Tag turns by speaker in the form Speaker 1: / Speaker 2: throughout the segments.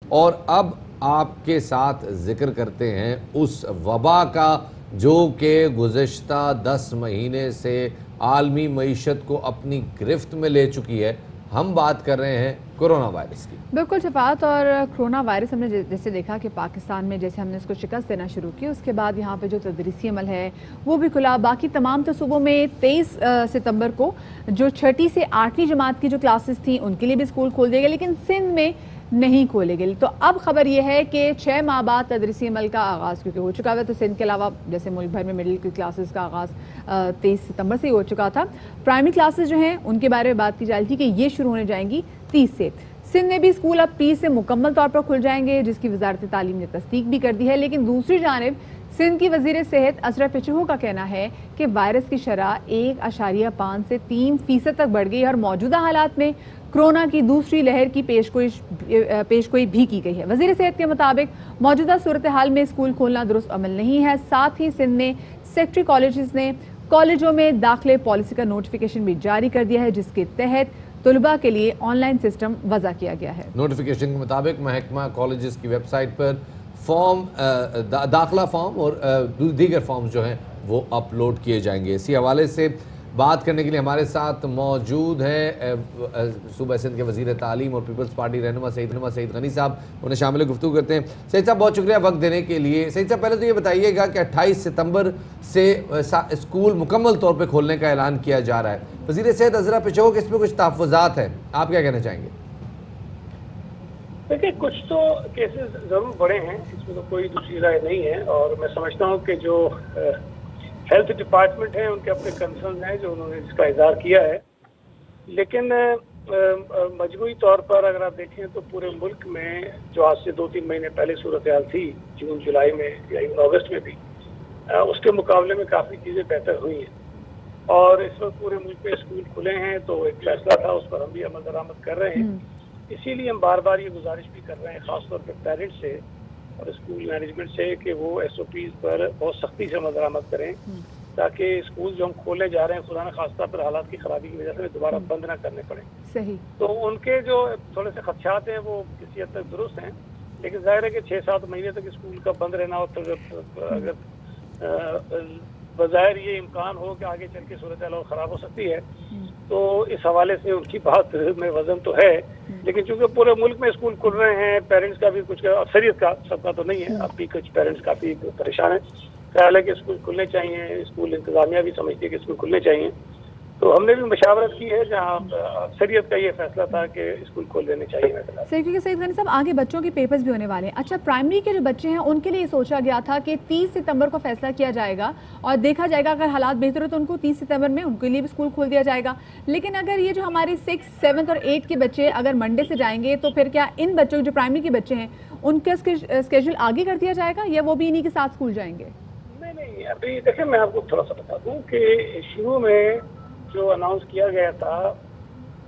Speaker 1: और अब आपके साथ जिक्र करते हैं उस वबा का जो कि गुज़श्ता 10 महीने से आलमी मईशत को अपनी गिरफ्त में ले चुकी है। हम बात कर रहे हैं कोरोना वायरस की।
Speaker 2: बिल्कुल शफात। और कोरोना वायरस हमने जैसे देखा कि पाकिस्तान में जैसे हमने इसको शिकस्त देना शुरू की, उसके बाद यहाँ पे जो तदरीसी अमल है वो भी खुला। बाकी तमाम तो सूबों में 23 सितंबर को जो 6ठी से 8वीं जमात की जो क्लासेस थी उनके लिए भी स्कूल खोल दिए गए, लेकिन सिंध में नहीं खोले गए। तो अब खबर यह है कि 6 माह बाद तदरीसी अमल का आगाज़ क्योंकि हो चुका है, तो सिंध के अलावा जैसे मुल्क भर में मिडिल की क्लासेस का आगाज़ 23 सितंबर से ही हो चुका था। प्राइमरी क्लासेस जो हैं उनके बारे में बात की जा रही थी कि ये शुरू होने जाएंगी 30 से। सिंध में भी स्कूल अब 30 से मुकम्मल तौर पर खुल जाएंगे, जिसकी वजारत तालीम ने तस्दीक भी कर दी है। लेकिन दूसरी जानिब सिंध की वजीर सेहत असरा पिचहू का कहना है कि वायरस की शरह 1.5 से 3% तक बढ़ गई और मौजूदा हालात में कोरोना की दूसरी लहर की पेशगोई भी की गई है। वजीर सेहत के मुताबिक मौजूदा सूरत हाल में स्कूल खोलना दुरुस्त अमल नहीं है। साथ ही सिंध में सेक्रेटरी कॉलेजेस ने कॉलेजों में दाखिले पॉलिसी का नोटिफिकेशन भी जारी कर दिया है, जिसके तहत तलबा के लिए ऑनलाइन सिस्टम वज़ा किया गया है।
Speaker 1: नोटिफिकेशन के मुताबिक महकमा कॉलेजेस की वेबसाइट पर फॉर्म दाखिला फॉर्म और दीगर फॉर्म्स जो हैं वो अपलोड किए जाएंगे। इसी हवाले से बात करने के लिए हमारे साथ मौजूद हैं सूबा सिंध के वज़ीर तालीम और पीपल्स पार्टी रहनुमा सईद गनी साहब। उन्हें शामिल गुफ्तगू करते हैं। सईद साहब बहुत शुक्रिया वक्त देने के लिए। सईद साहब पहले तो ये बताइएगा कि 28 सितंबर से स्कूल मुकम्मल तौर पर खोलने का ऐलान किया जा रहा है। वज़ीर सेहत असरा पिचहू के इसमें कुछ तहफ़्फ़ुज़ात हैं, आप क्या कहना चाहेंगे?
Speaker 3: देखिए, कुछ तो केसेस ज़रूर बढ़े हैं, इसमें तो कोई दूसरी राय नहीं है। और मैं समझता हूँ कि जो हेल्थ डिपार्टमेंट है उनके अपने कंसर्न हैं जो उन्होंने इसका इज़हार किया है। लेकिन मजमूई तौर पर अगर आप देखें तो पूरे मुल्क में जो आज से 2-3 महीने पहले सूरत हाल थी, जून जुलाई में या इवन अगस्त में भी, उसके मुकाबले में काफ़ी चीज़ें बेहतर हुई हैं। और इस वक्त पूरे मुल्क में स्कूल खुले हैं, तो एक फैसला था, उस पर हम भी अमल दरामद कर रहे हैं। इसीलिए हम बार बार ये गुजारिश भी कर रहे हैं ख़ासतौर पर पेरेंट्स से और स्कूल मैनेजमेंट से कि वो SOPs पर बहुत सख्ती से अमल दरामद करें, ताकि स्कूल जो हम खोलने जा रहे हैं खुदा न खास्ता पर हालात की खराबी की वजह से दोबारा बंद ना करने पड़े।
Speaker 2: सही।
Speaker 3: तो उनके जो थोड़े से खदशात हैं वो किसी हद तक दुरुस्त हैं, लेकिन जाहिर है कि 6-7 महीने तक स्कूल का बंद रहना हो, तो अगर बज़ाहिर ये इम्कान हो कि आगे चल के सूरत हाल ख़राब हो सकती है, तो इस हवाले से उनकी बात में वजन तो है। लेकिन चूंकि पूरे मुल्क में स्कूल खुल रहे हैं, पेरेंट्स का भी कुछ, अक्सरियत का, सबका तो नहीं है, अब भी कुछ पेरेंट्स काफ़ी परेशान हैं। ख्याल है कि स्कूल खुलने चाहिए, स्कूल इंतज़ामिया भी समझती है कि स्कूल खुलने चाहिए। तो हमने भी मशावरत की है जहाँ अक्सरियत का ये फैसला था कि स्कूल खोल देने चाहिए।
Speaker 2: सही, क्योंकि सईद गनी साहब आगे बच्चों के पेपर्स भी होने वाले हैं। अच्छा, प्राइमरी के जो बच्चे हैं उनके लिए सोचा गया था कि 30 सितंबर को फैसला किया जाएगा और देखा जाएगा अगर हालात बेहतर हो तो उनको 30 सितंबर में उनके लिए भी स्कूल खोल दिया जाएगा। लेकिन अगर ये जो हमारे 6, 7 और 8 के बच्चे अगर मंडे से जाएंगे तो फिर क्या इन बच्चों जो प्राइमरी के बच्चे हैं उनका स्केड्यूल आगे कर दिया जाएगा या वो भी इन्हीं के साथ स्कूल जाएंगे?
Speaker 3: नहीं, अभी देखिए मैं आपको थोड़ा सा बता दूँ कि शुरू में जो अनाउंस किया गया था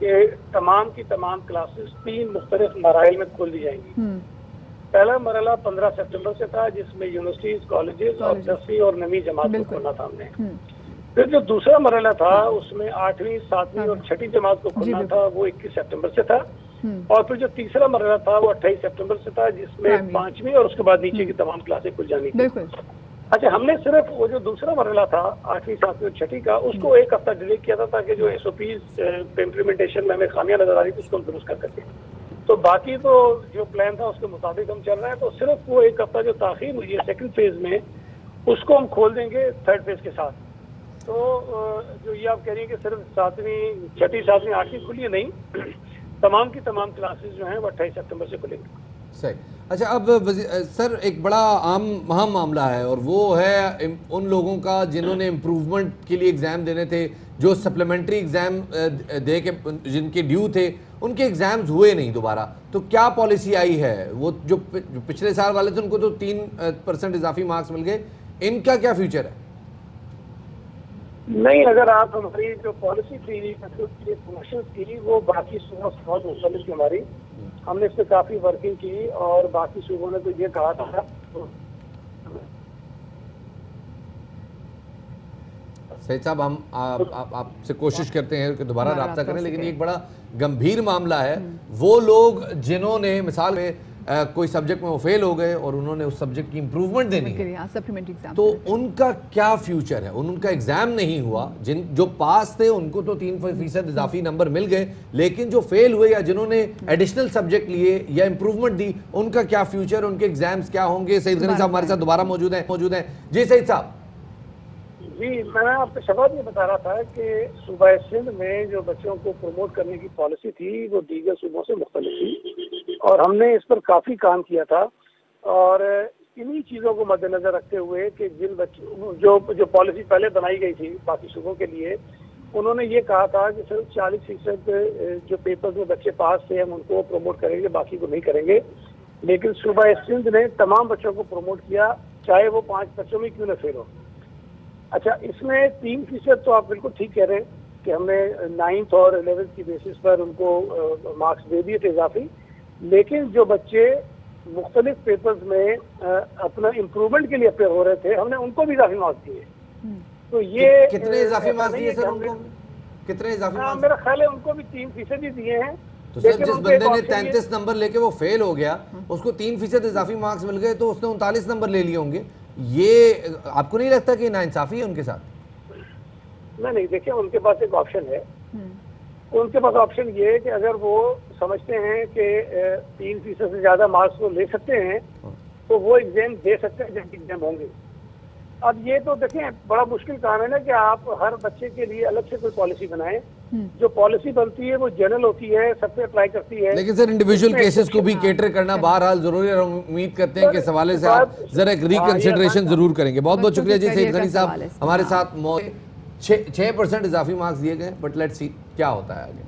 Speaker 3: कि तमाम की तमाम क्लासेस 3 मुख्तलिफ मराइल में खोल दी जाएंगी। पहला मरला 15 सितंबर से था, जिसमें यूनिवर्सिटीज, कॉलेजेस और 10वीं और 9वीं जमात को खोलना था हमने। फिर जो दूसरा मरला था उसमें 8वीं, 7वीं और 6ठी जमात को खोलना था, वो 21 सितंबर से था। और फिर जो तीसरा मरला था वो 28 सितंबर से था, जिसमें 5वीं और उसके बाद नीचे की तमाम क्लासें खुल जानी थी। अच्छा, हमने सिर्फ वो जो दूसरा मरला था 8वीं, 7वीं और 6ठी का, उसको 1 हफ्ता डिले किया था ताकि जो SOPs इम्प्लीमेंटेशन में हमें खामियां नजर आ रही थी उसको हम दुरुस्त कर सकें। तो बाकी तो जो प्लान था उसके मुताबिक हम चल रहे हैं। तो सिर्फ वो 1 हफ्ता जो ताखीर हुई है सेकंड फेज में, उसको हम खोल देंगे थर्ड फेज के साथ। तो जो ये आप कह रही है कि सिर्फ 7वीं, 6ठी, 7वीं, 8वीं खुली है, नहीं, तमाम की तमाम क्लासेस जो हैं वो 28 सितंबर से खुलेंगी।
Speaker 1: सही। अच्छा, अब सर एक बड़ा अहम मामला है और वो है उन लोगों का जिन्होंने इम्प्रूवमेंट के लिए एग्ज़ाम देने थे, जो सप्लीमेंट्री एग्ज़ाम दे के जिनके ड्यू थे उनके एग्ज़ाम्स हुए नहीं दोबारा। तो क्या पॉलिसी आई है? वो जो पिछले साल वाले थे उनको तो 3% इजाफी मार्क्स मिल गए, इनका क्या फ्यूचर है?
Speaker 3: नहीं, अगर आप हमारी जो पॉलिसी थी प्रमोशन की, वो बाकी सूबों से बहुत मुख्तलिफ थी हमारी। हमने इस पर काफ़ी वर्किंग की और बाकी सूबों ने तो ये कहा था।
Speaker 1: सईद साहब, हम आपसे कोशिश करते हैं कि दोबारा रब्ता करें, लेकिन एक बड़ा गंभीर मामला है। वो लोग जिन्होंने मिसाल में कोई सब्जेक्ट में वो फेल हो गए और उन्होंने उस सब्जेक्ट की इंप्रूवमेंट देनी है,
Speaker 2: सप्लीमेंट्री एग्जाम,
Speaker 1: तो उनका क्या फ्यूचर है? उनका एग्जाम नहीं हुआ, जिन जो पास थे उनको तो 3% इजाफी नंबर मिल गए, लेकिन जो फेल हुए या जिन्होंने एडिशनल सब्जेक्ट लिए या इंप्रूवमेंट दी, उनका क्या फ्यूचर, उनके एग्जाम्स क्या होंगे? सईद गनी साहब हमारे साथ दोबारा मौजूद हैं। जी सईद साहब।
Speaker 3: जी, मैं आपको शबाद ये बता रहा था कि सूबा सिंध में जो बच्चों को प्रमोट करने की पॉलिसी थी वो दीगर सूबों से मुख्तलिफ थी और हमने इस पर काफ़ी काम किया था। और इन्हीं चीज़ों को मद्देनजर रखते हुए कि जिन बच्चों जो पॉलिसी पहले बनाई गई थी बाकी सूबों के लिए, उन्होंने ये कहा था कि सिर्फ 40% जो पेपर्स में बच्चे पास थे हम उनको प्रमोट करेंगे, बाकी को नहीं करेंगे। लेकिन सूबा सिंध ने तमाम बच्चों को प्रमोट किया, चाहे वो 5 बच्चों में क्यों न फेल हो। अच्छा, इसमें 3% तो आप बिल्कुल ठीक कह रहे हैं कि हमने 9th और 11th की बेसिस पर उनको मार्क्स दे दिए थे इजाफी, लेकिन जो बच्चे मुख्तलिफ पेपर्स में अपना इम्प्रूवमेंट के लिए अपेयर हो रहे थे हमने उनको भी इजाफी मार्क्स दिए। तो ये
Speaker 1: कितने इजाफी मार्क्स दिए सर उनको? कितने इजाफी मार्क्स?
Speaker 3: मेरा ख्याल है उनको भी 3% ही दिए हैं।
Speaker 1: तो सर जिस बंदे ने 33 नंबर लेके वो फेल हो गया, उसको 3% इजाफी मार्क्स मिल गए, तो उसने 39 नंबर ले लिए होंगे। ये आपको नहीं लगता कि नाइंसाफी है उनके साथ?
Speaker 3: नहीं, देखिए उनके पास एक ऑप्शन है। उनके पास ऑप्शन ये है कि अगर वो समझते हैं कि 3% से ज्यादा मार्क्स वो ले सकते हैं तो वो एग्जाम दे सकते हैं जब एग्जाम होंगे। अब ये तो देखें बड़ा मुश्किल काम है ना कि आप हर बच्चे के लिए अलग से कोई पॉलिसी बनाएं। जो पॉलिसी बनती है वो जनरल होती है, सब पे अप्लाई करती है।
Speaker 1: लेकिन सर इंडिविजुअल केसेस को भी केटर करना बहरहाल जरूरी है और उम्मीद करते हैं कि इस हवाले से आप जरा एक रिकंसिडरेशन जरूर करेंगे। बहुत बहुत शुक्रिया जी सईद गनी साहब हमारे साथ। 6% इजाफी मार्क्स दिए गए, बट लेट्स सी क्या होता है आगे।